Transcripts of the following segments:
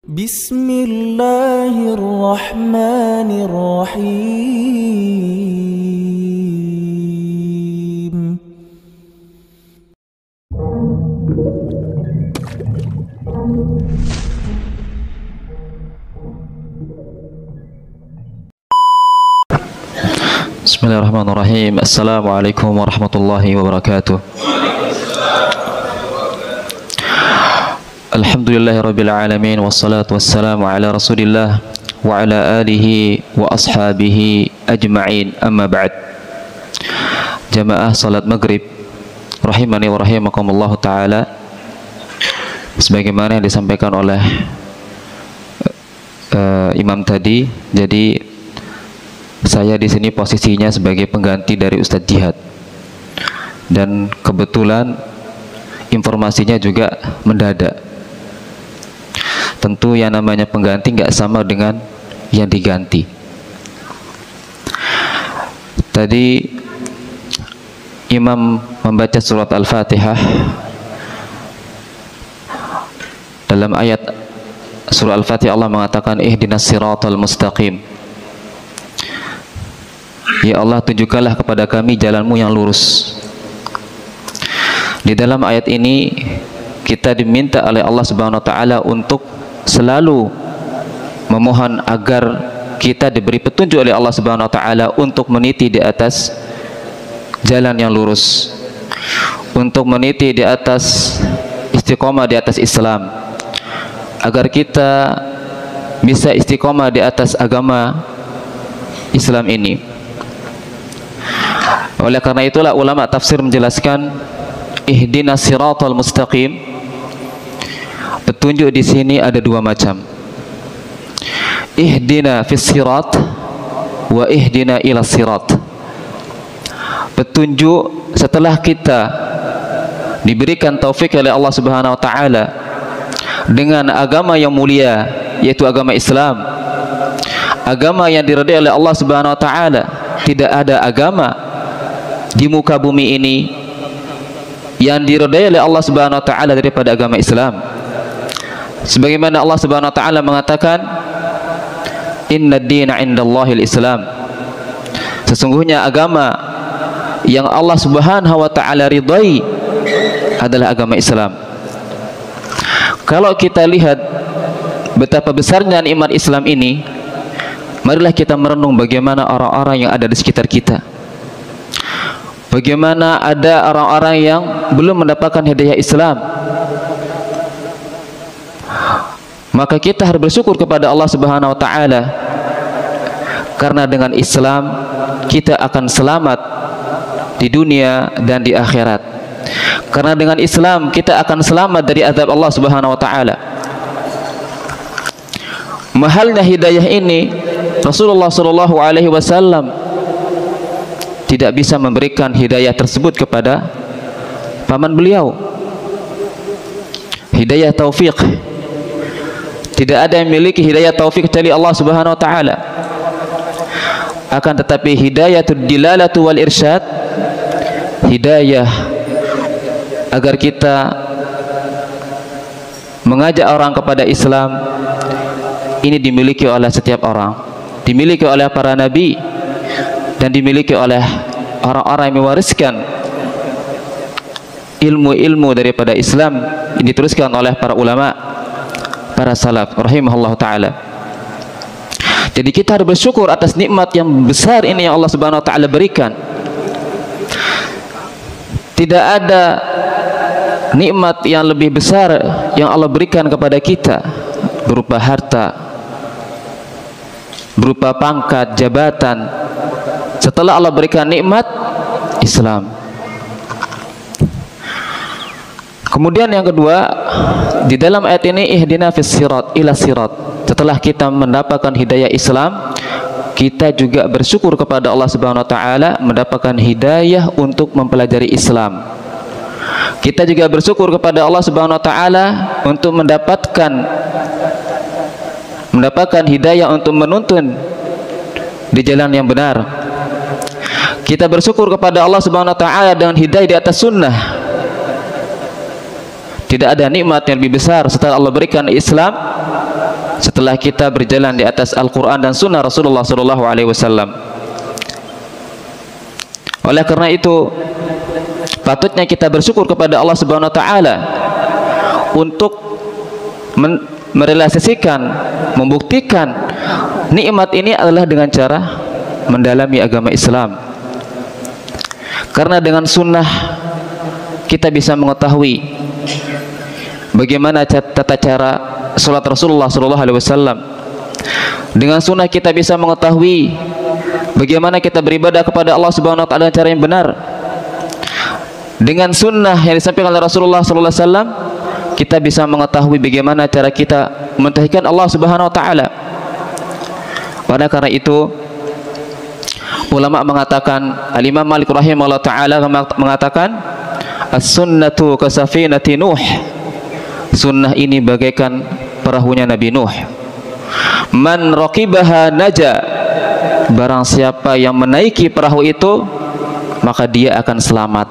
Bismillahirrahmanirrahim. Bismillahirrahmanirrahim. Assalamualaikum warahmatullahi wabarakatuh. Alhamdulillahirabbil alamin wassalatu wassalamu ala Rasulillah wa ala alihi wa ashabihi ajma'in. Amma ba'd. Jamaah salat maghrib rahimani wa rahimakumullah taala, sebagaimana yang disampaikan oleh imam tadi, jadi saya di sini posisinya sebagai pengganti dari Ustadz Jihad, dan kebetulan informasinya juga mendadak. Tentu yang namanya pengganti nggak sama dengan yang diganti. Tadi imam membaca surat Al-Fatihah. Dalam ayat surah Al-Fatihah Allah mengatakan ihdinas siratal mustaqim. Ya Allah, tunjukkanlah kepada kami jalanmu yang lurus. Di dalam ayat ini kita diminta oleh Allah Subhanahu wa taala untuk selalu memohon agar kita diberi petunjuk oleh Allah Subhanahu wa taala untuk meniti di atas jalan yang lurus, untuk meniti di atas istiqomah di atas Islam, agar kita bisa istiqomah di atas agama Islam ini. Oleh karena itulah ulama tafsir menjelaskan ihdinas siratal mustaqim. Petunjuk di sini ada dua macam. Ihdina fis sirat wa ihdina ila sirat. Petunjuk setelah kita diberikan taufik oleh Allah Subhanahu wa taala dengan agama yang mulia, yaitu agama Islam, agama yang diridai oleh Allah Subhanahu wa taala. Tidak ada agama di muka bumi ini yang diridai oleh Allah Subhanahu wa taala daripada agama Islam. Sebagaimana Allah Subhanahu wa taala mengatakan, "Inna ad-dina 'indallahil Islam." Sesungguhnya agama yang Allah Subhanahu wa taala ridai adalah agama Islam. Kalau kita lihat betapa besarnya nikmat Islam ini, marilah kita merenung bagaimana orang-orang yang ada di sekitar kita. Bagaimana ada orang-orang yang belum mendapatkan hidayah Islam. Maka kita harus bersyukur kepada Allah Subhanahu wa taala, karena dengan Islam kita akan selamat di dunia dan di akhirat. Karena dengan Islam kita akan selamat dari azab Allah Subhanahu wa taala. Mahalnya hidayah ini, Rasulullah sallallahu alaihi wasallam tidak bisa memberikan hidayah tersebut kepada paman beliau. Hidayah taufik, tidak ada yang memiliki hidayah taufik kecuali Allah Subhanahu wa taala. Akan tetapi hidayatud dilalatu wal irsyad, hidayah agar kita mengajak orang kepada Islam, ini dimiliki oleh setiap orang, dimiliki oleh para nabi, dan dimiliki oleh orang-orang yang mewariskan ilmu-ilmu daripada Islam yang diteruskan oleh para ulama, para salaf rahimahullah taala. Jadi kita harus bersyukur atas nikmat yang besar ini yang Allah Subhanahu wa taala berikan. Tidak ada nikmat yang lebih besar yang Allah berikan kepada kita, berupa harta, berupa pangkat, jabatan, setelah Allah berikan nikmat Islam. Kemudian yang kedua, di dalam ayat ini ihdina fis sirat ila sirat. Setelah kita mendapatkan hidayah Islam, kita juga bersyukur kepada Allah Subhanahu wa taala mendapatkan hidayah untuk mempelajari Islam. Kita juga bersyukur kepada Allah Subhanahu wa taala untuk mendapatkan hidayah untuk menuntun di jalan yang benar. Kita bersyukur kepada Allah Subhanahu wa taala dengan hidayah di atas sunnah. Tidak ada nikmat yang lebih besar setelah Allah berikan Islam, setelah kita berjalan di atas Al-Quran dan Sunnah Rasulullah SAW. Oleh karena itu, patutnya kita bersyukur kepada Allah Subhanahu Wa Taala untuk merealisasikan, membuktikan nikmat ini adalah dengan cara mendalami agama Islam. Karena dengan sunnah kita bisa mengetahui bagaimana tata cara salat Rasulullah SAW. Dengan sunnah kita bisa mengetahui bagaimana kita beribadah kepada Allah Subhanahu Wa Taala dengan cara yang benar. Dengan sunnah yang disampaikan oleh Rasulullah SAW, kita bisa mengetahui bagaimana cara kita mentauhidkan Allah Subhanahu Wa Taala. Pada karena itu, ulama mengatakan, Al-Imam Malik rahimahullah taala mengatakan, as-sunnatu kasafinati Nuh. Sunnah ini bagaikan perahunya Nabi Nuh. Man raqibaha naja. Barang siapa yang menaiki perahu itu, maka dia akan selamat.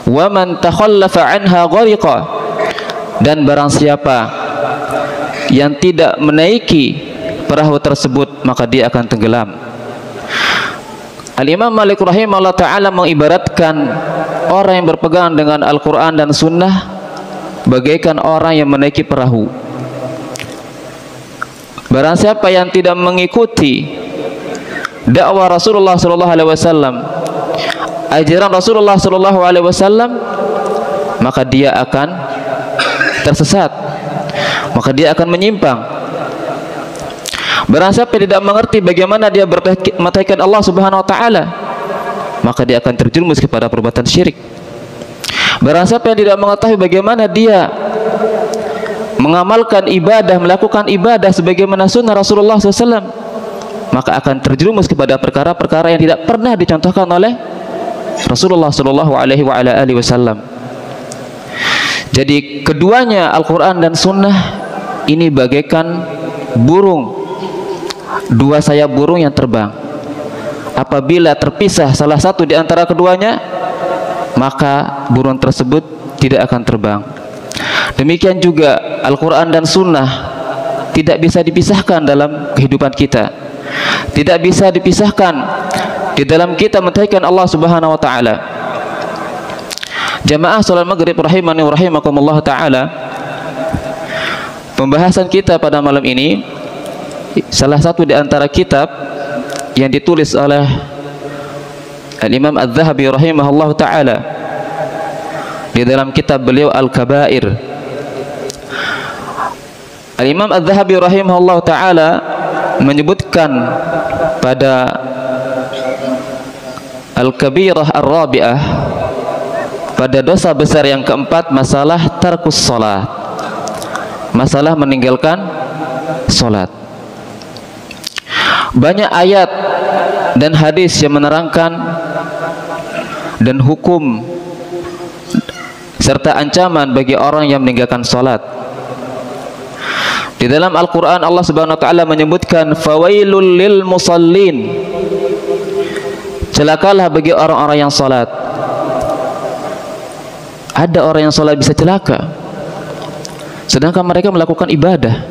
Wa man takhallafa anha ghariqa. Dan barang siapa yang tidak menaiki perahu tersebut, maka dia akan tenggelam. Al-Imam Malik rahimahullah ta'ala mengibaratkan orang yang berpegang dengan Al-Quran dan Sunnah bagaikan orang yang menaiki perahu. Barang siapa yang tidak mengikuti dakwah Rasulullah SAW, ajaran Rasulullah SAW, maka dia akan tersesat, maka dia akan menyimpang. Barang siapa tidak mengerti bagaimana dia bertauhid Allah Subhanahu Wa Taala, maka dia akan terjerumus kepada perbuatan syirik. Barang siapa yang tidak mengetahui bagaimana dia mengamalkan ibadah, melakukan ibadah sebagaimana sunnah Rasulullah SAW, maka akan terjerumus kepada perkara-perkara yang tidak pernah dicontohkan oleh Rasulullah SAW. Jadi keduanya, Al-Quran dan Sunnah, ini bagaikan burung, dua sayap burung yang terbang. Apabila terpisah salah satu di antara keduanya, maka burung tersebut tidak akan terbang. Demikian juga Al-Quran dan Sunnah tidak bisa dipisahkan dalam kehidupan kita, tidak bisa dipisahkan di dalam kita mentauhidkan Allah Subhanahu Wa Taala. Jamaah salat maghrib rahimani wa rahimakumullah ta'ala, pembahasan kita pada malam ini salah satu di antara kitab yang ditulis oleh Al-Imam Adz-Dzahabi rahimahullah ta'ala di dalam kitab beliau Al-Kabair. Al-Imam Adz-Dzahabi rahimahullah ta'ala menyebutkan pada Al-Kabirah Ar-Rabi'ah, pada dosa besar yang keempat, masalah tarkus salat, masalah meninggalkan salat. Banyak ayat dan hadis yang menerangkan dan hukum serta ancaman bagi orang yang meninggalkan salat. Di dalam Al-Quran Allah Subhanahu Wa Taala menyebutkan, fawailul lil musallin, celakalah bagi orang-orang yang salat. Ada orang yang salat bisa celaka, sedangkan mereka melakukan ibadah.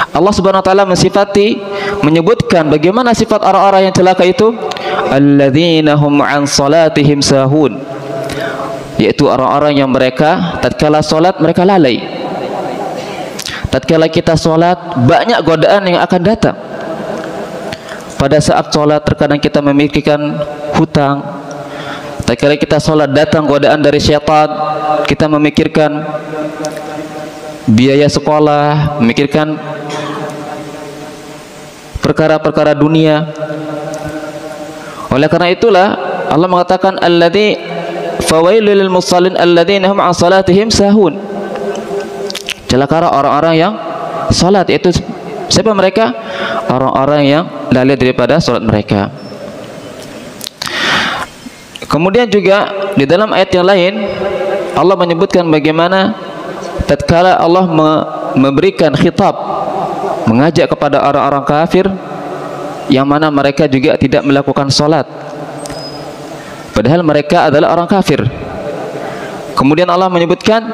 Allah Subhanahu Wa Taala mensifati, menyebutkan bagaimana sifat orang-orang yang celaka itu, alladzina hum an salatihim sahun, yaitu orang-orang yang mereka tatkala salat mereka lalai. Tatkala kita salat, banyak godaan yang akan datang. Pada saat salat terkadang kita memikirkan hutang. Tatkala kita salat datang godaan dari syaitan, kita memikirkan biaya sekolah, memikirkan perkara-perkara dunia. Oleh karena itulah Allah mengatakan, alladzi fawailul lil musallin alladzina hum an salatihim sahun, celaka orang-orang yang salat. Itu siapa mereka? Orang-orang yang lalai daripada salat mereka. Kemudian juga di dalam ayat yang lain Allah menyebutkan bagaimana tatkala Allah memberikan khitab, mengajak kepada orang-orang kafir yang mana mereka juga tidak melakukan salat, padahal mereka adalah orang kafir. Kemudian Allah menyebutkan,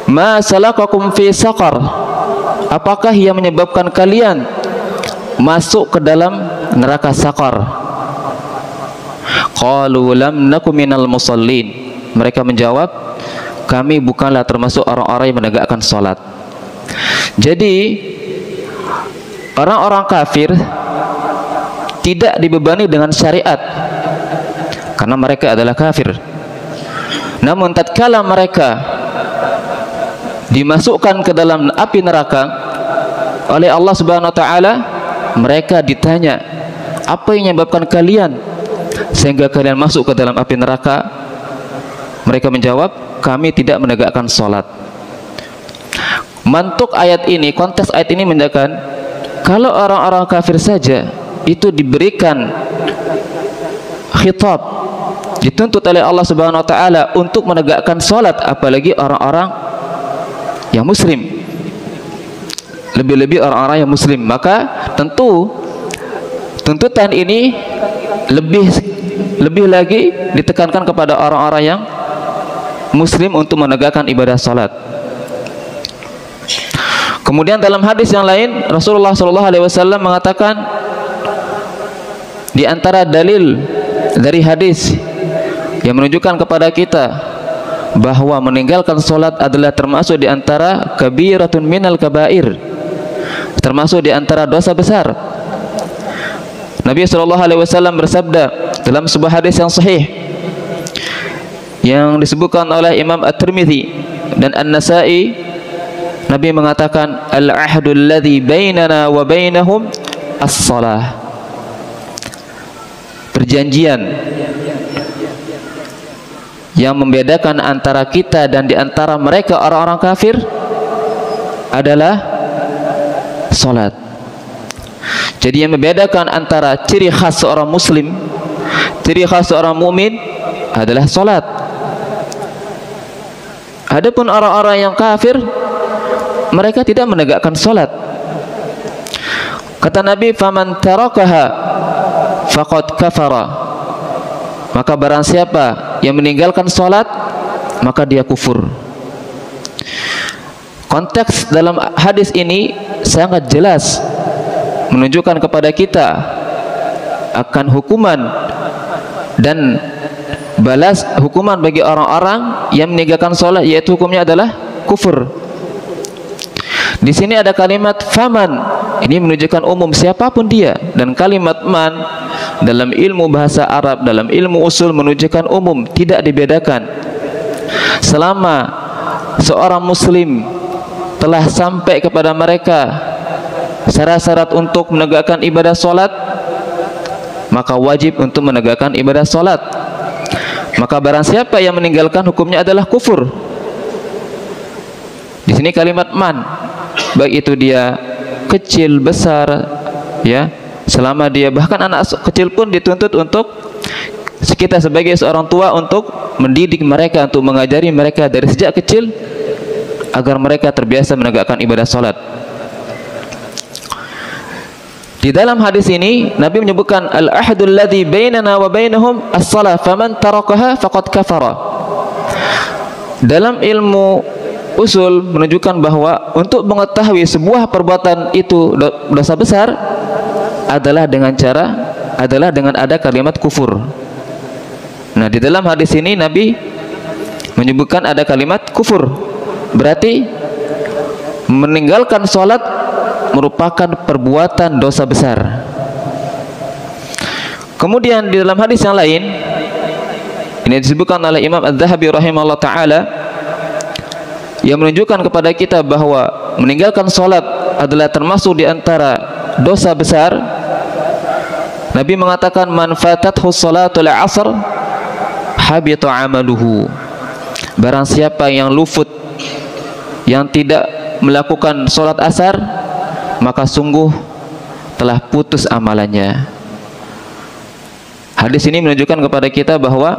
ma salakakum fi saqar, apakah yang menyebabkan kalian masuk ke dalam neraka Saqar? Qalu lam naku minal musallin. Mereka menjawab, kami bukanlah termasuk orang-orang yang menegakkan salat. Jadi orang-orang kafir tidak dibebani dengan syariat karena mereka adalah kafir. Namun tatkala mereka dimasukkan ke dalam api neraka oleh Allah Subhanahu wa taala, mereka ditanya, apa yang menyebabkan kalian sehingga kalian masuk ke dalam api neraka? Mereka menjawab, kami tidak menegakkan salat. Mantuk ayat ini, konteks ayat ini menunjukkan kalau orang-orang kafir saja itu diberikan khitab, dituntut oleh Allah Subhanahu wa taala untuk menegakkan salat, apalagi orang-orang yang muslim, lebih-lebih orang-orang yang muslim. Maka tentu tuntutan ini lebih lagi ditekankan kepada orang-orang yang muslim untuk menegakkan ibadah salat. Kemudian dalam hadis yang lain Rasulullah SAW mengatakan, di antara dalil dari hadis yang menunjukkan kepada kita bahwa meninggalkan salat adalah termasuk di antara kabiratun minal kabair, termasuk di antara dosa besar. Nabi SAW bersabda dalam sebuah hadis yang sahih yang disebutkan oleh Imam At-Tirmidzi dan An-Nasa'i, Nabi mengatakan, al-ahdu alladhi bainana wa bainahum as-salah. Perjanjian yang membedakan antara kita dan di antara mereka orang-orang kafir adalah salat. Jadi yang membedakan antara ciri khas seorang muslim, ciri khas seorang mukmin adalah salat. Adapun orang-orang yang kafir, mereka tidak menegakkan salat. Kata Nabi, faman tarakaha faqad kafara. Maka barang siapa yang meninggalkan salat, maka dia kufur. Konteks dalam hadis ini sangat jelas menunjukkan kepada kita akan hukuman dan balas hukuman bagi orang-orang yang meninggalkan salat, yaitu hukumnya adalah kufur. Di sini ada kalimat faman, ini menunjukkan umum siapapun dia, dan kalimat man dalam ilmu bahasa Arab, dalam ilmu usul menunjukkan umum, tidak dibedakan. Selama seorang muslim telah sampai kepada mereka syarat-syarat untuk menegakkan ibadah salat, maka wajib untuk menegakkan ibadah salat. Maka barang siapa yang meninggalkan, hukumnya adalah kufur. Di sini kalimat man, baik itu dia kecil besar, ya, selama dia, bahkan anak kecil pun dituntut untuk kita sebagai seorang tua untuk mendidik mereka, untuk mengajari mereka dari sejak kecil agar mereka terbiasa menegakkan ibadah salat. Di dalam hadis ini Nabi menyebutkan al-ahdul ladzi bainana wa bainahum as-shalah faman tarakaha faqad kafara. Dalam ilmu usul menunjukkan bahwa untuk mengetahui sebuah perbuatan itu dosa besar adalah dengan ada kalimat kufur. Nah, di dalam hadis ini Nabi menyebutkan ada kalimat kufur. Berarti meninggalkan salat merupakan perbuatan dosa besar. Kemudian di dalam hadis yang lain, ini disebutkan oleh Imam Az-Zahabi rahimahullah ta'ala, yang menunjukkan kepada kita bahwa meninggalkan salat adalah termasuk di antara dosa besar. Nabi mengatakan, man fatathu salatul asr habita amaluhu. Barang siapa yang luput, yang tidak melakukan salat asar, maka sungguh telah putus amalannya. Hadis ini menunjukkan kepada kita bahwa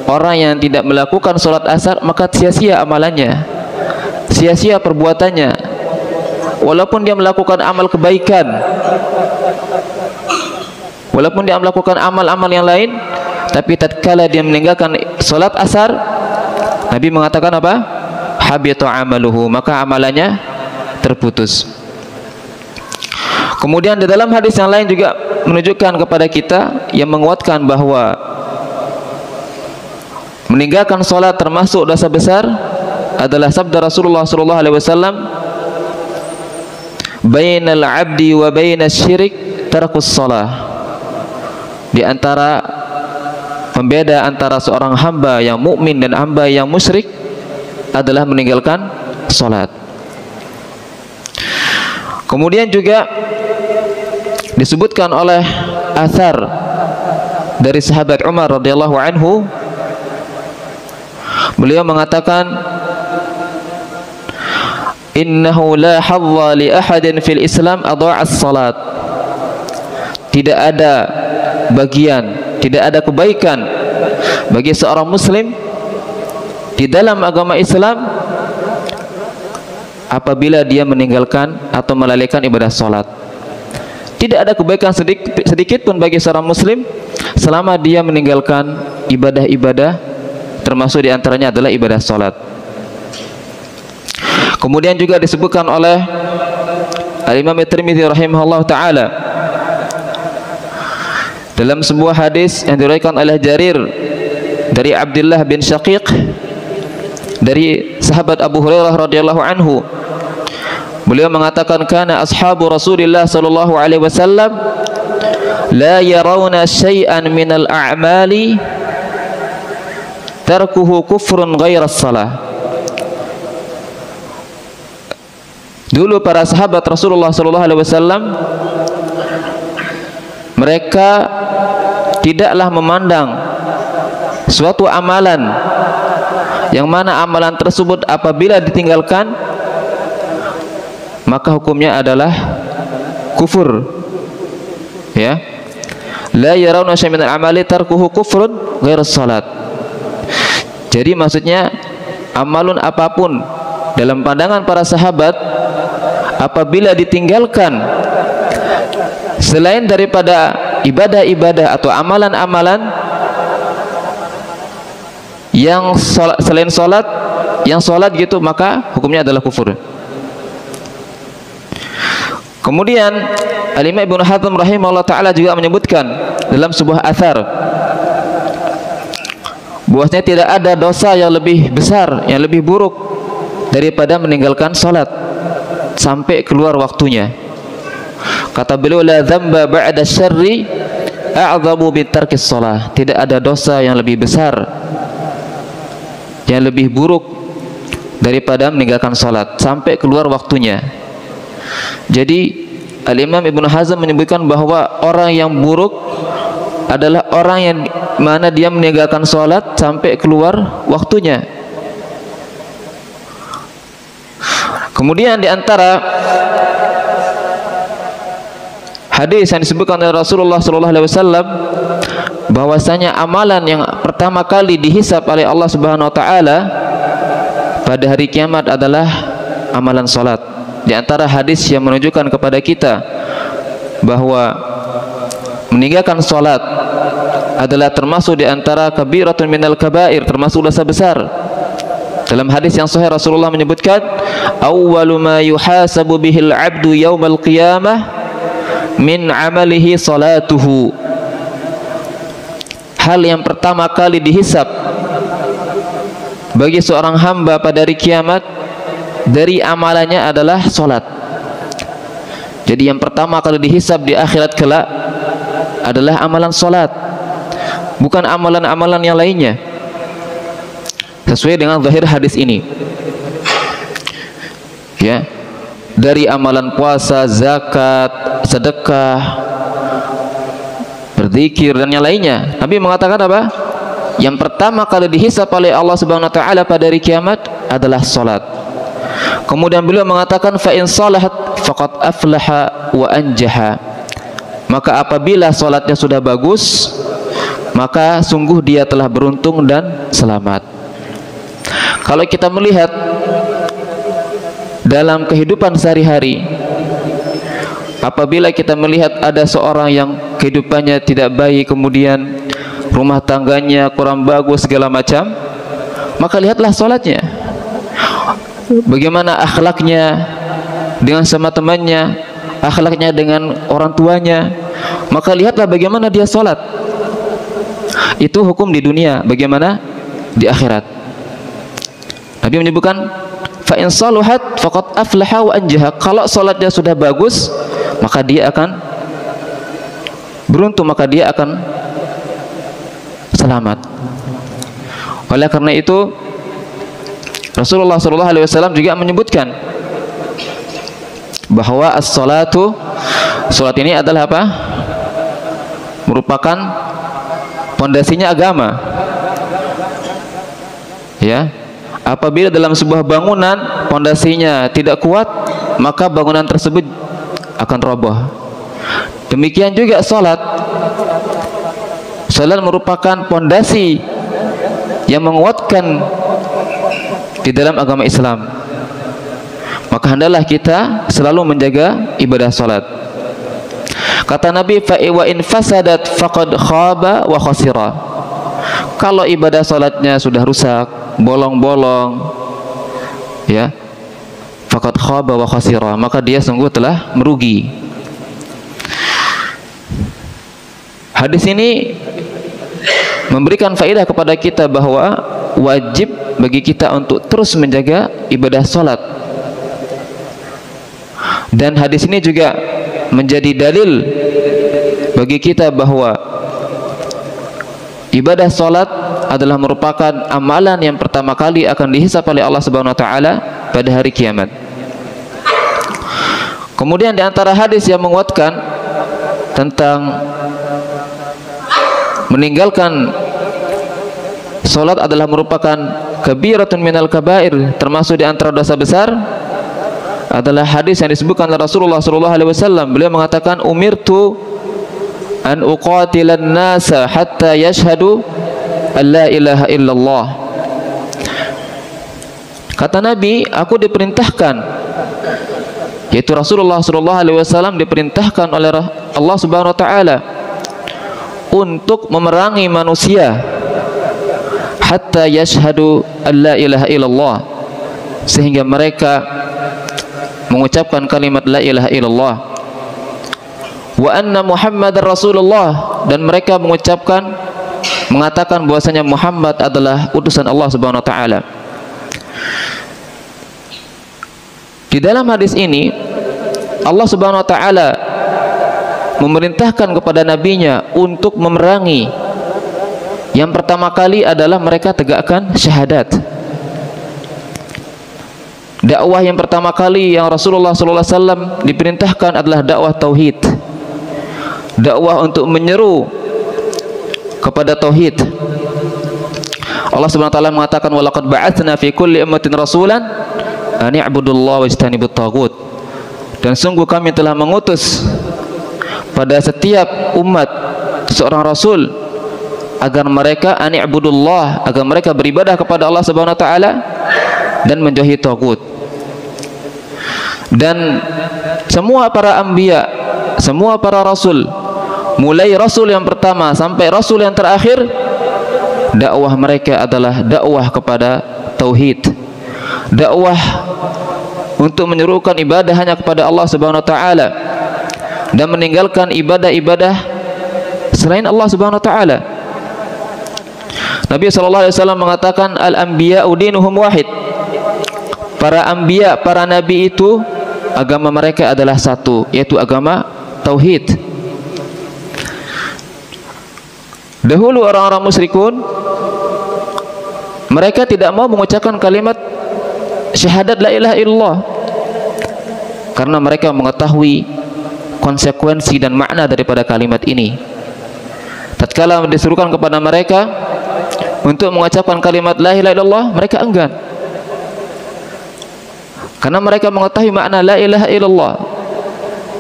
orang yang tidak melakukan salat asar, maka sia-sia amalannya, sia-sia perbuatannya. Walaupun dia melakukan amal kebaikan, walaupun dia melakukan amal-amal yang lain, tapi tatkala dia meninggalkan salat asar, Nabi mengatakan apa? Habita amaluhu, maka amalannya terputus. Kemudian di dalam hadis yang lain juga menunjukkan kepada kita yang menguatkan bahwa meninggalkan salat termasuk dosa besar adalah sabda Rasulullah sallallahu alaihi wasallam, "Bainal 'abdi wa bainasy syirik tarkus shalah." Di antara pembeda antara seorang hamba yang mukmin dan hamba yang musyrik adalah meninggalkan salat. Kemudian juga disebutkan oleh athar dari sahabat Umar radhiyallahu anhu, beliau mengatakan, "Innahu la hadza li ahadin fil Islam adha'a as-salat." Tidak ada bagian, tidak ada kebaikan bagi seorang muslim di dalam agama Islam apabila dia meninggalkan atau melalaikan ibadah salat. Tidak ada kebaikan sedikit pun bagi seorang muslim selama dia meninggalkan ibadah-ibadah, termasuk diantaranya adalah ibadah salat. Kemudian juga disebutkan oleh Al-Imam At-Tirmidzi rahimahullah ta'ala dalam sebuah hadis yang diriwayatkan oleh Jarir dari Abdullah bin Syaqiq dari sahabat Abu Hurairah radhiyallahu anhu, beliau mengatakan, kana ashabu Rasulillah sallallahu alaihi wasallam la yarawna syai'an minal a'mali tarkuhu kufrun ghairas salah. Dulu para sahabat Rasulullah sallallahu alaihi wasallam mereka tidaklah memandang suatu amalan yang mana amalan tersebut apabila ditinggalkan maka hukumnya adalah kufur, ya. La yarawna syai'an minal amali tarkuhu kufrun ghairas salat. Jadi maksudnya amalun apapun dalam pandangan para sahabat apabila ditinggalkan selain daripada ibadah-ibadah atau amalan-amalan yang selain salat, yang salat gitu, maka hukumnya adalah kufur. Kemudian Al-Imam Ibnu Hazm rahimahullah ta'ala juga menyebutkan dalam sebuah athar bahwasanya tidak ada dosa yang lebih besar, yang lebih buruk daripada meninggalkan salat sampai keluar waktunya. Kata beliau, la dzamba ba'da syarri a'dhamu bi tarkis shalah. Tidak ada dosa yang lebih besar, yang lebih buruk daripada meninggalkan salat sampai keluar waktunya. Jadi Al-Imam Ibnu Hazm menyebutkan bahwa orang yang buruk adalah orang yang mana dia meninggalkan salat sampai keluar waktunya. Kemudian di antara hadis yang disebutkan oleh Rasulullah sallallahu alaihi wasallam bahwasanya amalan yang pertama kali dihisab oleh Allah Subhanahu wa taala pada hari kiamat adalah amalan salat. Di antara hadis yang menunjukkan kepada kita bahwa meninggalkan salat adalah termasuk di antara kabiratun minal kabair, termasuk dosa besar. Dalam hadis yang sahih Rasulullah menyebutkan, awwalu ma yuhasabu bihil 'abdu yaumal qiyamah min 'amalihi salatuhu. Hal yang pertama kali dihisab bagi seorang hamba pada hari kiamat dari amalannya adalah salat. Jadi yang pertama kali dihisab di akhirat kelak adalah amalan salat, bukan amalan-amalan yang lainnya, sesuai dengan zahir hadis ini, ya. Dari amalan puasa, zakat, sedekah, berzikir dan yang lainnya, Nabi mengatakan apa? Yang pertama kali dihisab oleh Allah Subhanahu wa taala pada hari kiamat adalah salat. Kemudian beliau mengatakan, fa in salahat faqad aflaha wa anjaha. Maka apabila salatnya sudah bagus, maka sungguh dia telah beruntung dan selamat. Kalau kita melihat dalam kehidupan sehari-hari, apabila kita melihat ada seorang yang kehidupannya tidak baik, kemudian rumah tangganya kurang bagus segala macam, maka lihatlah salatnya, bagaimana akhlaknya dengan sama temannya, akhlaknya dengan orang tuanya, maka lihatlah bagaimana dia sholat. Itu hukum di dunia, bagaimana di akhirat. Nabi menyebutkan, fa in saluhat faqad aflaha wa anjaha. Kalau sholatnya sudah bagus, maka dia akan beruntung, maka dia akan selamat. Oleh karena itu Rasulullah SAW juga menyebutkan bahwa as-salatu, salat ini adalah apa? Merupakan pondasinya agama. Ya, apabila dalam sebuah bangunan pondasinya tidak kuat, maka bangunan tersebut akan roboh. Demikian juga salat. Salat merupakan pondasi yang menguatkan di dalam agama Islam. Maka hendaklah kita selalu menjaga ibadah salat. Kata Nabi, fa in fasadat faqad khaba wa khasira. Kalau ibadah salatnya sudah rusak, bolong-bolong, ya, faqad khaba wa khasira, maka dia sungguh telah merugi. Hadis ini memberikan faedah kepada kita bahwa wajib bagi kita untuk terus menjaga ibadah salat. Dan hadis ini juga menjadi dalil bagi kita bahwa ibadah salat adalah merupakan amalan yang pertama kali akan dihisab oleh Allah Subhanahu wa taala pada hari kiamat. Kemudian di antara hadis yang menguatkan tentang meninggalkan salat adalah merupakan kabiratun minal kabair, termasuk di antara dosa besar, adalah hadis yang disebutkan oleh Rasulullah SAW. Beliau mengatakan, umirtu an uqatilan nasa hatta yashhadu an la ilaha illallah. Kata Nabi, aku diperintahkan, yaitu Rasulullah SAW diperintahkan oleh Allah Subhanahu wa taala untuk memerangi manusia hatta yashhadu an la ilaha illallah, sehingga mereka mengucapkan kalimat la ilaha illallah, wa anna Muhammadar Rasulullah, dan mereka mengatakan bahwasanya Muhammad adalah utusan Allah Subhanahu wa taala. Di dalam hadis ini Allah Subhanahu wa taala memerintahkan kepada nabinya untuk memerangi. Yang pertama kali adalah mereka tegakkan syahadat. Dakwah yang pertama kali yang Rasulullah SAW diperintahkan adalah dakwah tauhid. Dakwah untuk menyeru kepada tauhid. Allah Subhanahu wa taala mengatakan, wa laqad ba'atsna fi kulli ummatin rasulan an i'budullaha wajtanibut taghut. Dan sungguh kami telah mengutus pada setiap umat seorang rasul agar mereka an i'budullah, agar mereka beribadah kepada Allah Subhanahu wa taala dan menjauhi taghut. Dan semua para anbiya, semua para rasul, mulai rasul yang pertama sampai rasul yang terakhir, dakwah mereka adalah dakwah kepada tauhid, dakwah untuk menyerukan ibadah hanya kepada Allah Subhanahu wa taala dan meninggalkan ibadah-ibadah selain Allah Subhanahu wa taala. Nabi SAW mengatakan, al-anbiya'u dinuhum wahid. Para anbiya, para nabi itu agama mereka adalah satu, yaitu agama tauhid. Dahulu orang-orang musyrikun, mereka tidak mau mengucapkan kalimat syahadat la ilaha illallah karena mereka mengetahui konsekuensi dan makna daripada kalimat ini. Tatkala disuruhkan kepada mereka untuk mengucapkan kalimat la ilaha illallah, mereka enggan, karena mereka mengetahui makna la ilaha illallah,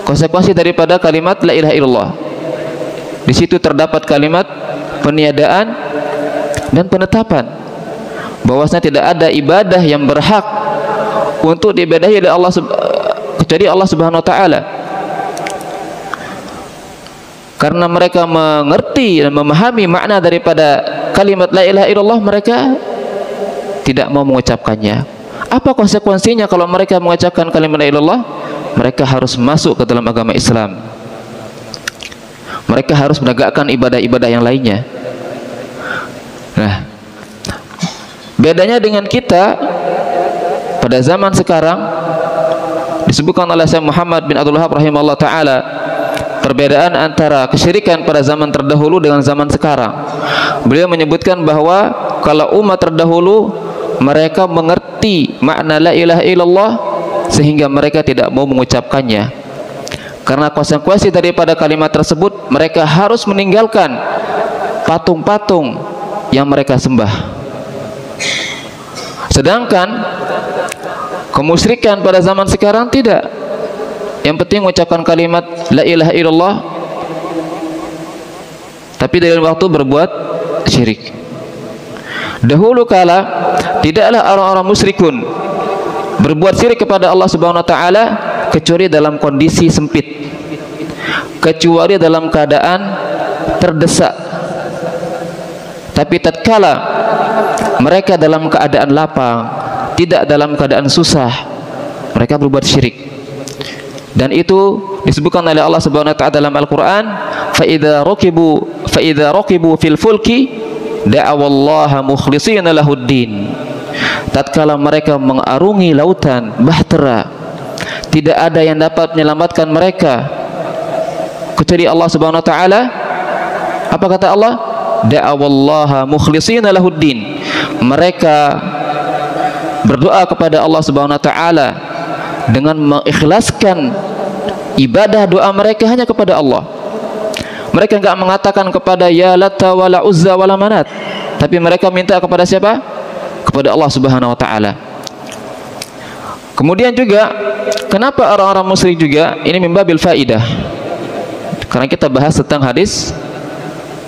konsekuensi daripada kalimat la ilaha illallah. Di situ terdapat kalimat peniadaan dan penetapan bahwasanya tidak ada ibadah yang berhak untuk diibadahi oleh Allah kecuali Allah Subhanahu wa taala. Karena mereka mengerti dan memahami makna daripada kalimat la ilaha illallah, mereka tidak mau mengucapkannya. Apa konsekuensinya kalau mereka mengucapkan kalimat la ilaha illallah? mereka harus masuk ke dalam agama Islam. Mereka harus menegakkan ibadah-ibadah yang lainnya. Nah, bedanya dengan kita pada zaman sekarang, disebutkan oleh Syekh Muhammad bin Abdul Wahab rahimahullah ta'ala, perbedaan antara kesyirikan pada zaman terdahulu dengan zaman sekarang. Beliau menyebutkan bahwa kalau umat terdahulu mereka mengerti makna la ilaha illallah sehingga mereka tidak mau mengucapkannya. Karena konsekuensi daripada kalimat tersebut, mereka harus meninggalkan patung-patung yang mereka sembah. Sedangkan kemusyrikan pada zaman sekarang tidak. Yang penting mengucapkan kalimat la ilaha illallah, tapi dari waktu berbuat syirik. Dahulu kala tidaklah orang-orang musyrikun berbuat syirik kepada Allah Subhanahu wa taala kecuali dalam kondisi sempit, kecuali dalam keadaan terdesak. Tapi tatkala mereka dalam keadaan lapang, tidak dalam keadaan susah, mereka berbuat syirik. Dan itu disebutkan oleh Allah Subhanahu wa taala dalam Al-Qur'an, fa idza raqibu fil fulki da'awallaha mukhlishina lahuddin. Tatkala mereka mengarungi lautan bahtera, tidak ada yang dapat menyelamatkan mereka kecuali Allah Subhanahu wa taala. Apa kata Allah? Da'awallaha mukhlishina lahuddin. Mereka berdoa kepada Allah Subhanahu wa taala dengan mengikhlaskan ibadah doa mereka hanya kepada Allah. Mereka enggak mengatakan kepada ya Lata wala Uzza wala Manat, tapi mereka minta kepada siapa? Kepada Allah Subhanahu wa taala. Kemudian juga kenapa orang-orang musyrik juga ini mimbabil faidah? Karena kita bahas tentang hadis,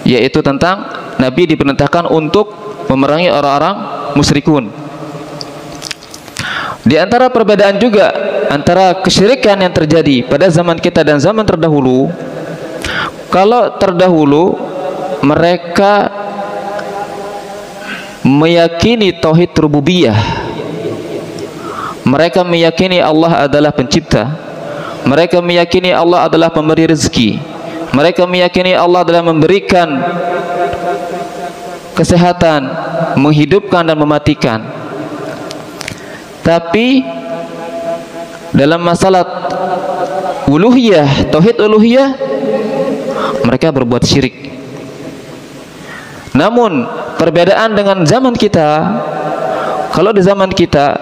yaitu tentang Nabi diperintahkan untuk memerangi orang-orang musyrikun. Di antara perbedaan juga antara kesyirikan yang terjadi pada zaman kita dan zaman terdahulu, kalau terdahulu mereka meyakini tauhid rububiyah, mereka meyakini Allah adalah pencipta, mereka meyakini Allah adalah pemberi rezeki, mereka meyakini Allah adalah memberikan kesehatan, menghidupkan dan mematikan. Tapi dalam masalah uluhiyah, tauhid uluhiyah, mereka berbuat syirik. Namun perbedaan dengan zaman kita, kalau di zaman kita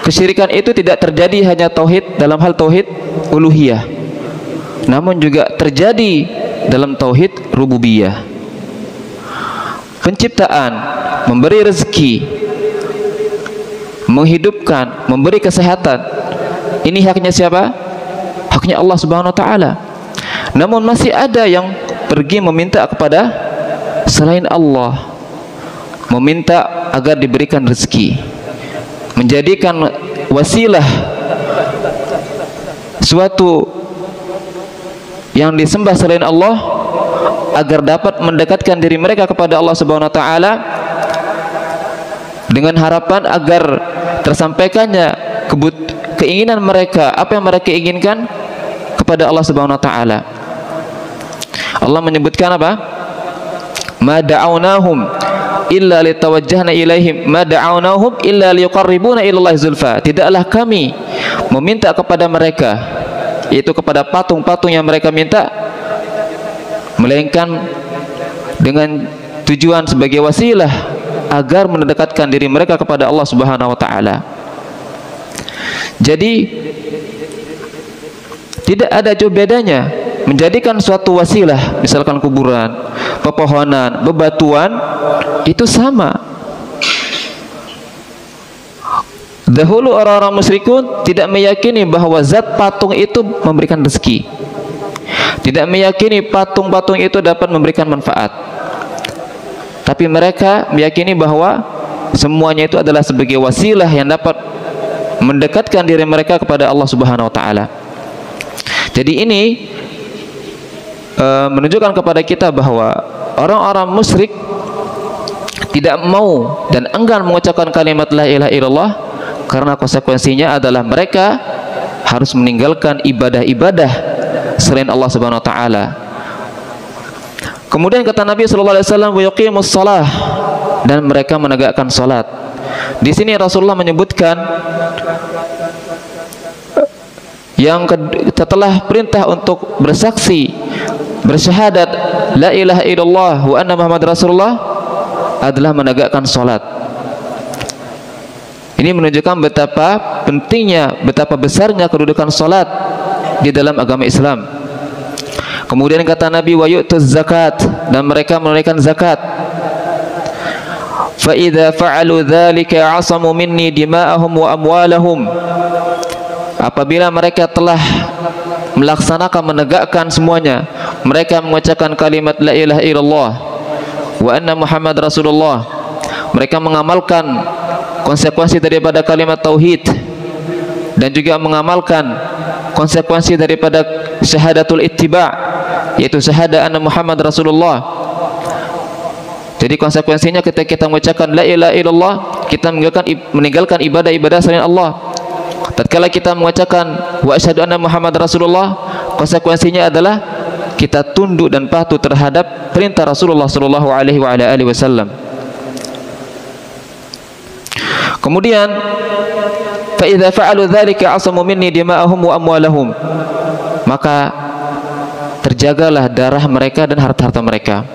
kesyirikan itu tidak terjadi hanya tauhid dalam hal tauhid uluhiyah, namun juga terjadi dalam tauhid rububiyah. Penciptaan, memberi rezeki, menghidupkan, memberi kesehatan, ini haknya siapa? Haknya Allah Subhanahu wa taala. Namun masih ada yang pergi meminta kepada selain Allah, meminta agar diberikan rezeki, menjadikan wasilah suatu yang disembah selain Allah agar dapat mendekatkan diri mereka kepada Allah Subhanahu wa taala, dengan harapan agar tersampaikannya keinginan mereka, apa yang mereka inginkan kepada Allah Subhanahu wa taala. Allah menyebutkan apa? Ma da'awnahum illa litawajjahna ilaihim, ma da'awnahum illa liqarribuna ilallahi zulfa. Tidaklah kami meminta kepada mereka, yaitu kepada patung-patung yang mereka minta, melainkan dengan tujuan sebagai wasilah agar mendekatkan diri mereka kepada Allah Subhanahu wa taala. Jadi tidak ada jauh bedanya menjadikan suatu wasilah, misalkan kuburan, pepohonan, bebatuan, itu sama. Dahulu orang-orang musyrikun tidak meyakini bahwa zat patung itu memberikan rezeki, tidak meyakini patung-patung itu dapat memberikan manfaat, tapi mereka meyakini bahwa semuanya itu adalah sebagai wasilah yang dapat mendekatkan diri mereka kepada Allah Subhanahu wa taala. Jadi ini menunjukkan kepada kita bahwa orang-orang musyrik tidak mau dan enggan mengucapkan kalimat la ilaha illallah karena konsekuensinya adalah mereka harus meninggalkan ibadah-ibadah selain Allah Subhanahu wa taala. Kemudian kata Nabi sallallahu alaihi wasallam, wa yuqimus shalah, dan mereka menegakkan salat. Di sini Rasulullah menyebutkan yang setelah perintah untuk bersaksi, bersyahadat la ilaha illallah wa anna Muhammad Rasulullah, adalah menegakkan salat. Ini menunjukkan betapa pentingnya, betapa besarnya kedudukan salat di dalam agama Islam. Kemudian kata Nabi, wa yu'tuz zakat, dan mereka menunaikan zakat. Fa idza fa'alu dzalika 'asamu minni dima'ahum wa amwalahum. Apabila mereka telah melaksanakan, menegakkan semuanya, mereka mengucapkan kalimat la ilaha illallah wa anna Muhammad Rasulullah, mereka mengamalkan konsekuensi daripada kalimat tauhid dan juga mengamalkan konsekuensi daripada syahadatul ittiba', yaitu syahadat anna Muhammad Rasulullah. Jadi konsekuensinya ketika kita mengucapkan la ilaha illallah, kita meninggalkan ibadah-ibadah selain Allah. Tatkala kita mengucapkan wa asyhadu anna Muhammad Rasulullah, konsekuensinya adalah kita tunduk dan patuh terhadap perintah Rasulullah sallallahu alaihi wasallam. Kemudian fa idza fa'alu dzalika 'asamu minni dima'ahum wa amwalahum, maka terjagalah darah mereka dan harta-harta mereka.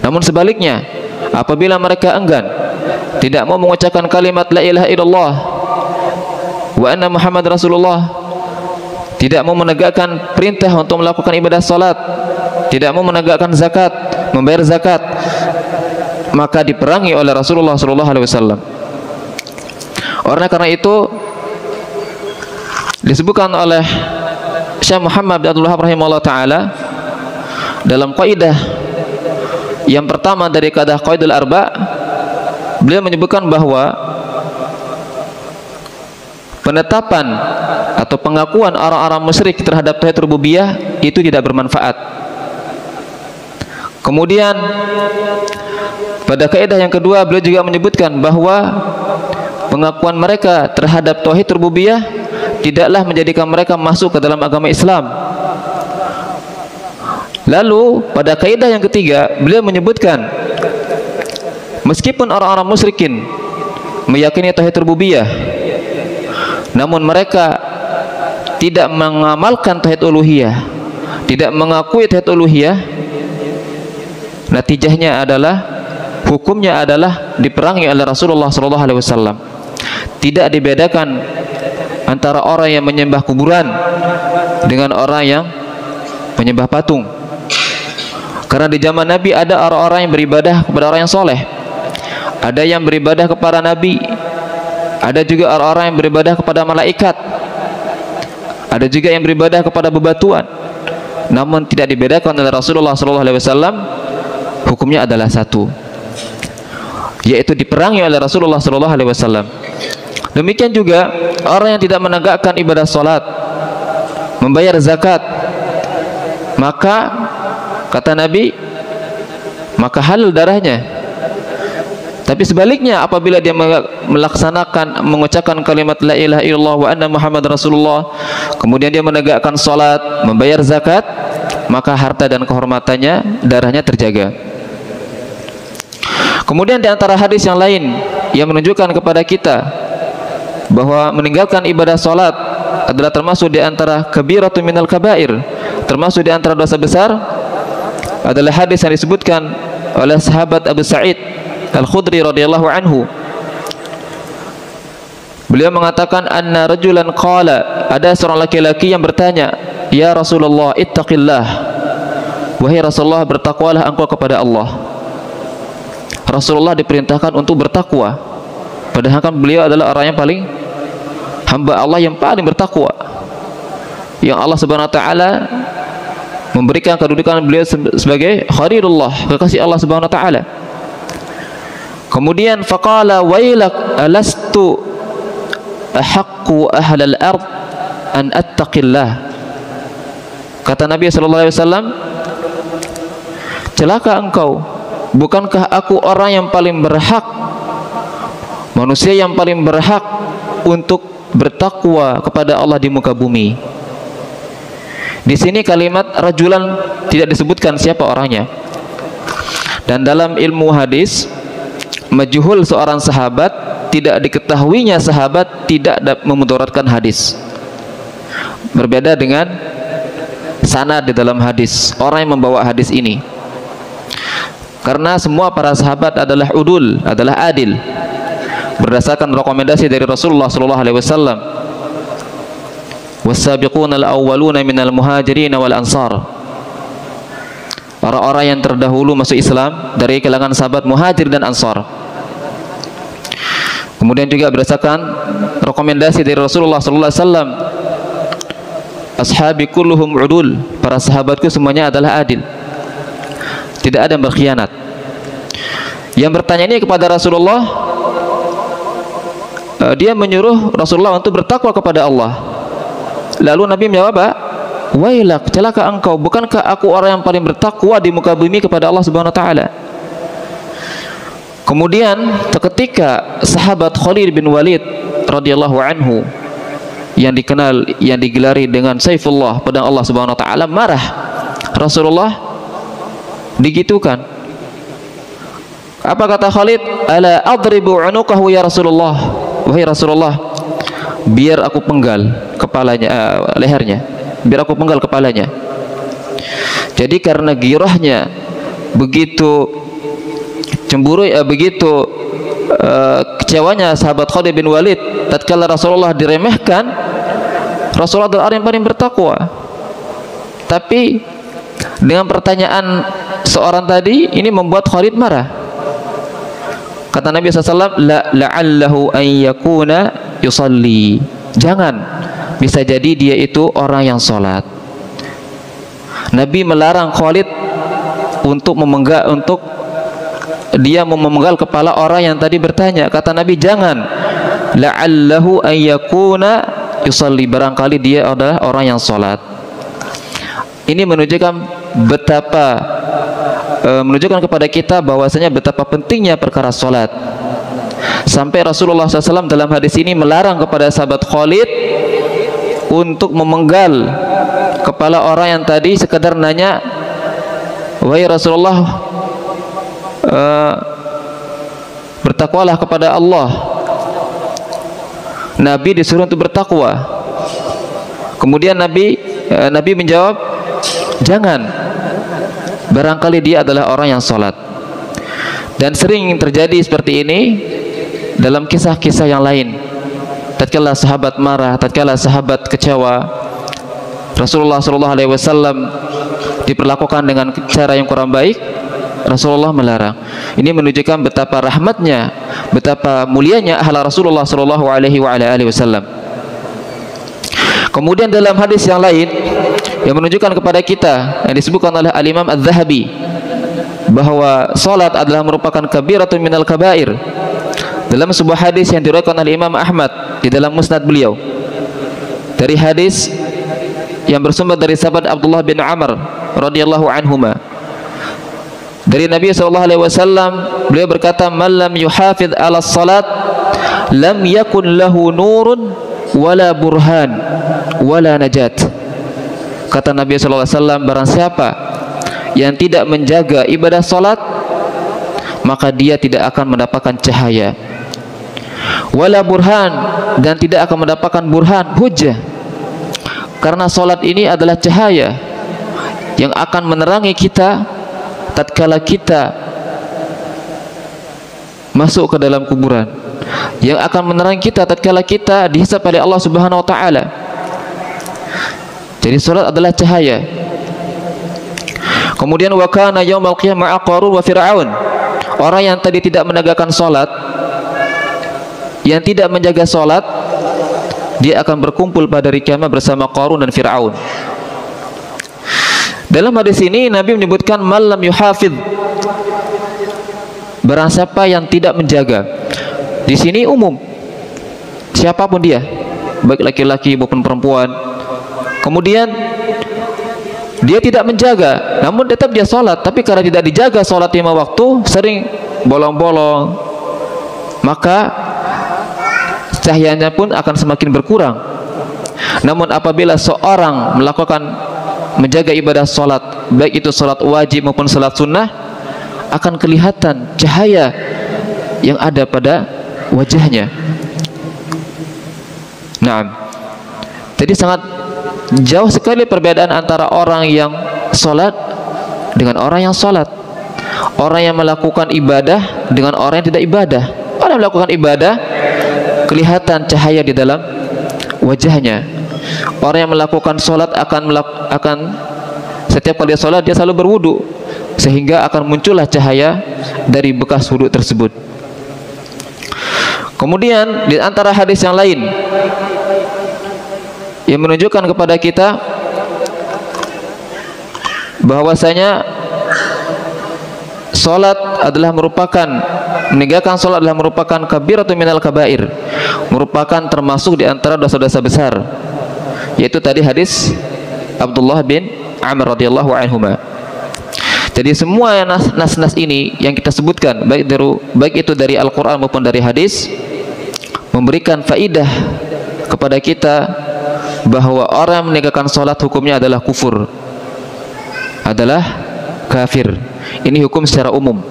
Namun sebaliknya, apabila mereka enggan, tidak mau mengucapkan kalimat la ilaha illallah wa anna Muhammad Rasulullah, tidak mau menegakkan perintah untuk melakukan ibadah salat, tidak mau menegakkan zakat, membayar zakat, maka diperangi oleh Rasulullah sallallahu alaihi wasallam. Oleh karena itu disebutkan oleh Syekh Muhammad bin Abdul Wahhab rahimahullah taala dalam kaidah yang pertama dari kaidah qaidul arba', beliau menyebutkan bahwa penetapan atau pengakuan orang-orang musyrik terhadap tauhid rububiyah itu tidak bermanfaat. Kemudian pada kaidah yang kedua, beliau juga menyebutkan bahwa pengakuan mereka terhadap tauhid rububiyah tidaklah menjadikan mereka masuk ke dalam agama Islam. Lalu pada kaidah yang ketiga, beliau menyebutkan meskipun orang-orang musyrikin meyakini tauhid rububiyah, namun mereka tidak mengamalkan tauhid uluhiyah, tidak mengakui tauhid uluhiyah, natijahnya adalah, hukumnya adalah diperangi oleh Rasulullah SAW. Tidak dibedakan antara orang yang menyembah kuburan dengan orang yang menyembah patung. Karena di zaman Nabi ada orang-orang yang beribadah kepada orang yang soleh, ada yang beribadah kepada Nabi, ada juga orang-orang yang beribadah kepada malaikat, ada juga yang beribadah kepada bebatuan. Namun tidak dibedakan oleh Rasulullah SAW. Hukumnya adalah satu, yaitu diperangi oleh Rasulullah SAW. Demikian juga orang yang tidak menegakkan ibadah salat, membayar zakat, maka kata Nabi, maka halal darahnya. Tapi sebaliknya, apabila dia melaksanakan, mengucapkan kalimat la ilaha illallah wa anna Muhammad Rasulullah, kemudian dia menegakkan salat, membayar zakat, maka harta dan kehormatannya, darahnya terjaga. Kemudian di antara hadis yang lain yang menunjukkan kepada kita bahwa meninggalkan ibadah salat adalah termasuk di antara kabiratun minal kabair, termasuk di antara dosa besar, adalah hadis yang disebutkan oleh sahabat Abu Sa'id Al-Khudri radhiyallahu anhu. Beliau mengatakan, anna rajulan qala, ada seorang laki-laki yang bertanya, ya Rasulullah ittaqillah, wahai Rasulullah, bertakwalah engkau kepada Allah. Rasulullah diperintahkan untuk bertakwa, padahal kan beliau adalah orang yang paling, hamba Allah yang paling bertakwa, yang Allah Subhanahu wa taala memberikan kedudukan beliau sebagai khalilullah, kekasih Allah Subhanahu wa taala. Kemudian faqala wailak alastu ahaqqu ahlal ard an attaqillah. Kata Nabi sallallahu alaihi wasallam, celaka engkau, bukankah aku orang yang paling berhak, manusia yang paling berhak untuk bertakwa kepada Allah di muka bumi. Di sini kalimat rajulan tidak disebutkan siapa orangnya. Dan dalam ilmu hadis, majhul seorang sahabat, tidak diketahuinya sahabat, tidak memudaratkan hadis. Berbeda dengan sanad di dalam hadis, orang yang membawa hadis ini. Karena semua para sahabat adalah udul, adalah adil, berdasarkan rekomendasi dari Rasulullah SAW. Was-sabiquna al-awwaluna minal muhajirin wal ansar. Orang-orang yang terdahulu masuk Islam dari kalangan sahabat muhajir dan ansar. Kemudian juga berdasarkan rekomendasi dari Rasulullah SAW, ashabi kulluhum udul, para sahabatku semuanya adalah adil, tidak ada yang berkhianat. Yang bertanya ini kepada Rasulullah, dia menyuruh Rasulullah untuk bertakwa kepada Allah. Lalu Nabi menjawab, wailak, celaka engkau, bukankah aku orang yang paling bertakwa di muka bumi kepada Allah Subhanahu wa taala? Kemudian ketika sahabat Khalid bin Walid radhiyallahu anhu yang dikenal, yang digelari dengan Saifullah, pedang Allah Subhanahu wa taala, marah, Rasulullah digitukan. Apa kata Khalid? Ala adribu unuqahu ya Rasulullah, wahai Rasulullah, biar aku penggal kepalanya, lehernya, biar aku penggal kepalanya. Jadi karena girahnya begitu cemburu, begitu kecewanya sahabat Khalid bin Walid tatkala Rasulullah diremehkan, Rasulullah adalah orang yang paling bertakwa. Tapi dengan pertanyaan seorang tadi ini membuat Khalid marah. Kata Nabi SAW, la'allahu an yakuna yusalli, jangan, bisa jadi dia itu orang yang sholat. Nabi melarang Khalid untuk dia memenggal kepala orang yang tadi bertanya. Kata Nabi, jangan, la'allahu an yakuna yusalli, barangkali dia adalah orang yang sholat. Ini menunjukkan menunjukkan kepada kita bahwasanya betapa pentingnya perkara sholat. Sampai Rasulullah SAW dalam hadis ini melarang kepada sahabat Khalid untuk memenggal kepala orang yang tadi sekedar nanya, wahai Rasulullah, bertakwalah kepada Allah. Nabi disuruh untuk bertakwa. Kemudian Nabi menjawab, jangan, barangkali dia adalah orang yang sholat. Dan sering terjadi seperti ini dalam kisah-kisah yang lain. Tatkala sahabat marah, tatkala sahabat kecewa, Rasulullah SAW diperlakukan dengan cara yang kurang baik, Rasulullah melarang. Ini menunjukkan betapa rahmatnya, betapa mulianya ahli Rasulullah SAW. Kemudian dalam hadis yang lain yang menunjukkan kepada kita, yang disebutkan oleh Al-Imam Adz-Dzahabi, bahwa salat adalah merupakan kabiratun minal kabair, dalam sebuah hadis yang diriwayatkan oleh Imam Ahmad di dalam musnad beliau, dari hadis yang bersumber dari sahabat Abdullah bin Amr radhiyallahu anhuma, dari Nabi SAW, beliau berkata, man lam yuhafidh ala salat lam yakun lahu nurun wala burhan wala najat. Kata Nabi SAW, barang siapa yang tidak menjaga ibadah salat, maka dia tidak akan mendapatkan cahaya, wala burhan, dan tidak akan mendapatkan burhan, hujjah. Karena salat ini adalah cahaya yang akan menerangi kita tatkala kita masuk ke dalam kuburan, yang akan menerangi kita tatkala kita dihisab oleh Allah Subhanahu wa taala. Jadi salat adalah cahaya. Kemudian wa kana yaumul qiyamah Qarun wa Fir'aun, orang yang tadi tidak menegakkan salat, yang tidak menjaga salat, dia akan berkumpul pada hari kiamat bersama Qarun dan Fir'aun. Dalam hadis ini Nabi menyebutkan man lam yuhafidh, barang siapa yang tidak menjaga. Di sini umum, siapapun dia, baik laki-laki maupun perempuan. Kemudian dia tidak menjaga, namun tetap dia sholat, tapi karena tidak dijaga sholat 5 waktu, sering bolong-bolong, maka cahayanya pun akan semakin berkurang. Namun apabila seorang menjaga ibadah salat, baik itu salat wajib maupun salat sunnah, akan kelihatan cahaya yang ada pada wajahnya. Nah, jadi sangat jauh sekali perbedaan antara orang yang salat dengan orang yang salat, orang yang melakukan ibadah dengan orang yang tidak ibadah. Orang yang melakukan ibadah kelihatan cahaya di dalam wajahnya. Orang yang melakukan salat akan setiap kali dia salat dia selalu berwudu, sehingga akan muncullah cahaya dari bekas wudu tersebut. Kemudian di antara hadis yang lain yang menunjukkan kepada kita bahwasanya salat adalah meninggalkan salat adalah merupakan kabiratun minal kabair, merupakan termasuk di antara dosa-dosa besar, yaitu tadi hadis Abdullah bin Amr radhiyallahu anhuma. Jadi semua nas-nas ini yang kita sebutkan, baik itu dari Al-Quran maupun dari hadis, memberikan faidah kepada kita bahwa orang yang meninggalkan salat hukumnya adalah kufur, adalah kafir. Ini hukum secara umum,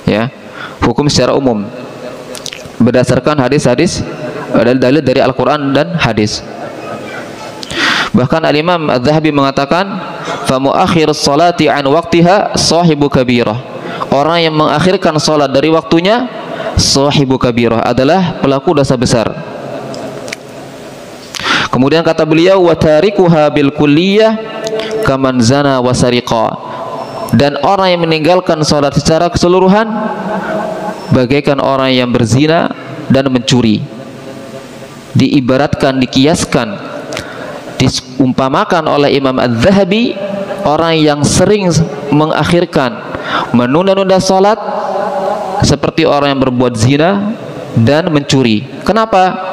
ya, hukum secara umum berdasarkan hadis-hadis, dalil dari Al-Quran dan hadis. Bahkan Al-Imam Adz-Dzahabi mengatakan, fa muakhirus salati an waqtiha sahibu kabirah. Orang yang mengakhirkan salat dari waktunya, sahibu kabirah, adalah pelaku dosa besar. Kemudian kata beliau, wa tarikuha bil kulliyah kaman zana wa sariqa. Dan orang yang meninggalkan salat secara keseluruhan bagaikan orang yang berzina dan mencuri. Diibaratkan, dikiaskan, diumpamakan oleh Imam Adz-Dzahabi, orang yang sering mengakhirkan, menunda-nunda salat seperti orang yang berbuat zina dan mencuri. Kenapa?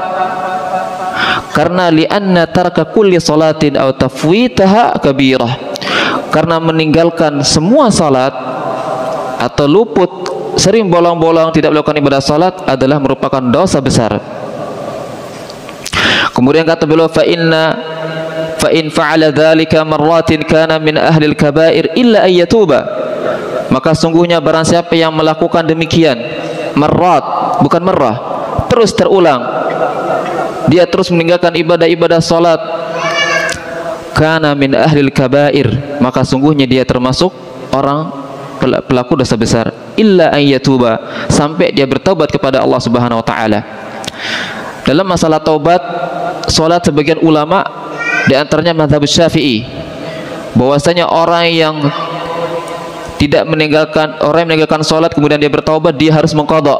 Karena li'anna tarka kulli salatin aw tafwitaha kabirah. Karena meninggalkan semua salat atau luput, sering bolong-bolong tidak melakukan ibadah salat adalah merupakan dosa besar. Kemudian kata beliau, fa in fa'ala dzalika marratin kana min ahli al-kaba'ir illa ay yatuba. Maka sungguhnya barang siapa yang melakukan demikian, marrat bukan marrah, terus terulang, dia terus meninggalkan ibadah-ibadah salat, kana min ahli al-kaba'ir, maka sungguhnya dia termasuk orang pelaku dosa besar, illa ay yatuba, sampai dia bertaubat kepada Allah Subhanahu wa taala. Dalam masalah taubat salat, sebagian ulama di antaranya mazhab Syafi'i, bahwasanya orang yang meninggalkan salat kemudian dia bertaubat, dia harus mengqadha.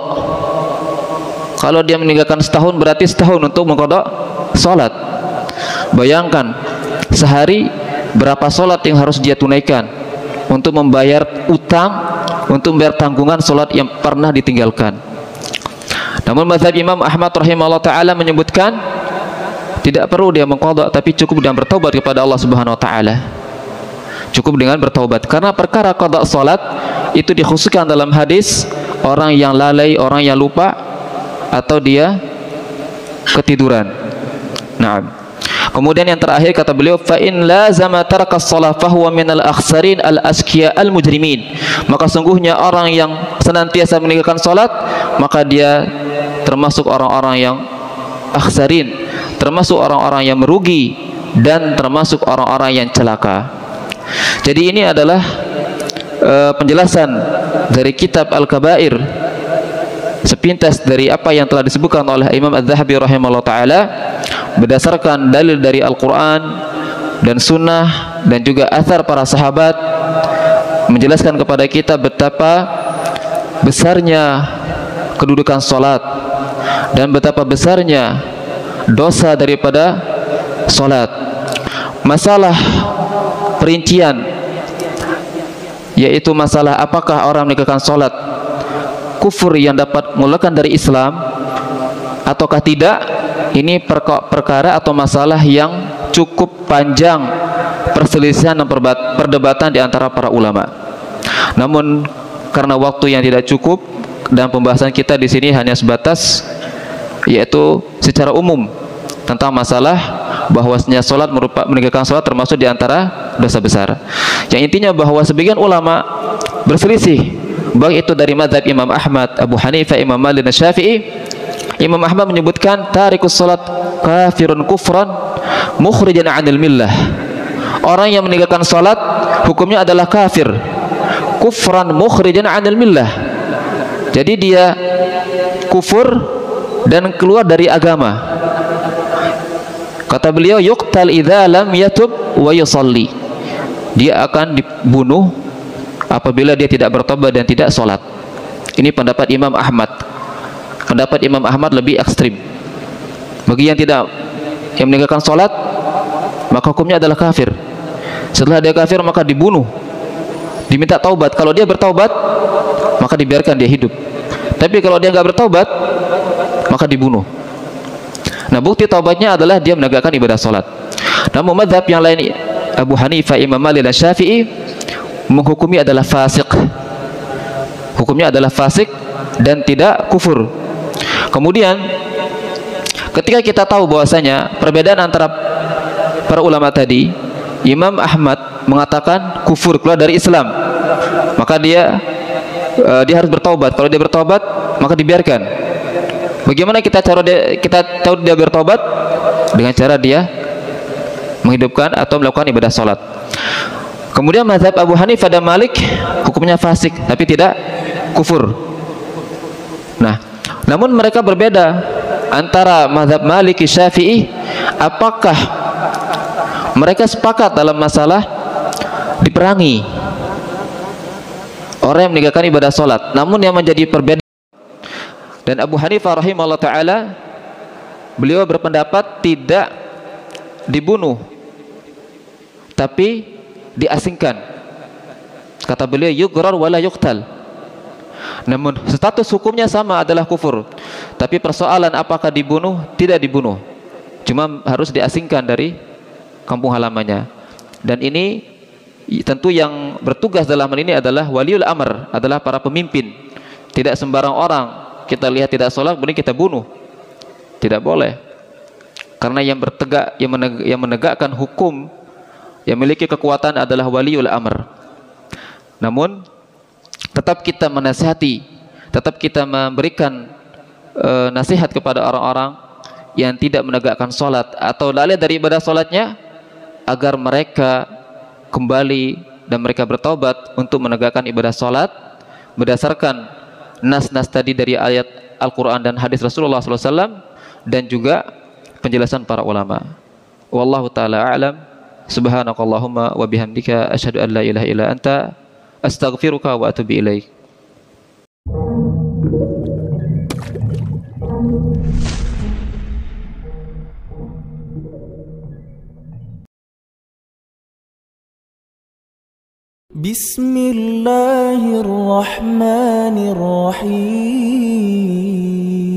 Kalau dia meninggalkan setahun, berarti setahun untuk mengqadha salat. Bayangkan sehari berapa salat yang harus dia tunaikan untuk membayar utang, untuk membayar tanggungan salat yang pernah ditinggalkan. Namun mazhab Imam Ahmad rahimahullah taala menyebutkan tidak perlu dia mengqadha, tapi cukup dia bertaubat kepada Allah Subhanahu wa taala. Cukup dengan bertaubat, karena perkara qadha salat itu dikhususkan dalam hadis orang yang lalai, orang yang lupa, atau dia ketiduran. Nah, kemudian yang terakhir kata beliau, fa in lazama taraka shalah fa huwa minal akhsarin al askiya al mujrimin. Maka sungguhnya orang yang senantiasa meninggalkan salat, maka dia termasuk orang-orang yang akhsarin, termasuk orang-orang yang merugi, dan termasuk orang-orang yang celaka. Jadi ini adalah penjelasan dari kitab Al-Kabair, sepintas dari apa yang telah disebutkan oleh Imam Adz-Dzahabi rahimahullah taala, berdasarkan dalil dari Al-Quran dan Sunnah dan juga athar para sahabat, menjelaskan kepada kita betapa besarnya kedudukan salat dan betapa besarnya dosa daripada salat. Masalah perincian, yaitu masalah apakah orang meninggalkan salat kufur yang dapat mengeluarkan dari Islam ataukah tidak, ini perkara atau masalah yang cukup panjang perselisihan dan perdebatan di antara para ulama. Namun karena waktu yang tidak cukup dan pembahasan kita di sini hanya sebatas yaitu secara umum tentang masalah bahwasanya salat meninggalkan salat termasuk di antara dosa besar. Yang intinya bahwa sebagian ulama berselisih, baik itu dari mazhab Imam Ahmad, Abu Hanifah, Imam Malik dan Syafi'i. Imam Ahmad menyebutkan tarikus salat kafirun kufran mukhrijan 'anil millah. Orang yang meninggalkan salat hukumnya adalah kafir, kufran mukhrijan 'anil millah. Jadi dia kufur dan keluar dari agama. Kata beliau, yuqtal idza lam yatub wa yusalli. Dia akan dibunuh apabila dia tidak bertobat dan tidak sholat. Ini pendapat Imam Ahmad. Pendapat Imam Ahmad lebih ekstrim. Bagi yang meninggalkan sholat, maka hukumnya adalah kafir. Setelah dia kafir maka dibunuh, diminta taubat. Kalau dia bertaubat maka dibiarkan dia hidup. Tapi kalau dia nggak bertaubat maka dibunuh. Nah, bukti taubatnya adalah dia menegakkan ibadah sholat. Namun mazhab yang lain, Abu Hanifah, Imam Malik dan Syafi'i menghukumi adalah fasik. Hukumnya adalah fasik dan tidak kufur. Kemudian ketika kita tahu bahwasanya perbedaan antara para ulama tadi, Imam Ahmad mengatakan kufur, keluar dari Islam, maka dia harus bertaubat. Kalau dia bertaubat maka dibiarkan. Bagaimana kita tahu dia bertobat? Dengan cara dia menghidupkan atau melakukan ibadah sholat. Kemudian mazhab Abu Hanifah dan Malik hukumnya fasik tapi tidak kufur. Nah, namun mereka berbeda antara mazhab Maliki Syafi'i. Apakah mereka sepakat dalam masalah diperangi orang yang meninggalkan ibadah sholat? Namun yang menjadi perbedaan, dan Abu Hanifah rahimahullah ta'ala, beliau berpendapat tidak dibunuh tapi diasingkan. Kata beliau, yughrar wala yuqtal. Namun status hukumnya sama, adalah kufur. Tapi persoalan apakah dibunuh? Tidak dibunuh, cuma harus diasingkan dari kampung halamannya. Dan ini tentu yang bertugas dalam hal ini adalah waliul amr, adalah para pemimpin. Tidak sembarang orang kita lihat tidak sholat kemudian kita bunuh, tidak boleh. Karena yang menegakkan hukum, yang memiliki kekuatan adalah waliul amr. Namun tetap kita menasihati, tetap kita memberikan nasihat kepada orang-orang yang tidak menegakkan sholat atau lalai dari ibadah sholatnya, agar mereka kembali dan mereka bertaubat untuk menegakkan ibadah sholat berdasarkan nas-nas tadi dari ayat Al-Quran dan hadis Rasulullah SAW, dan juga penjelasan para ulama. Wallahu ta'ala a'lam. Subhanakallahumma wa bihamdika asyhadu an la ilaha illa anta astaghfiruka wa atubu ilaik. Bismillahirrahmanirrahim.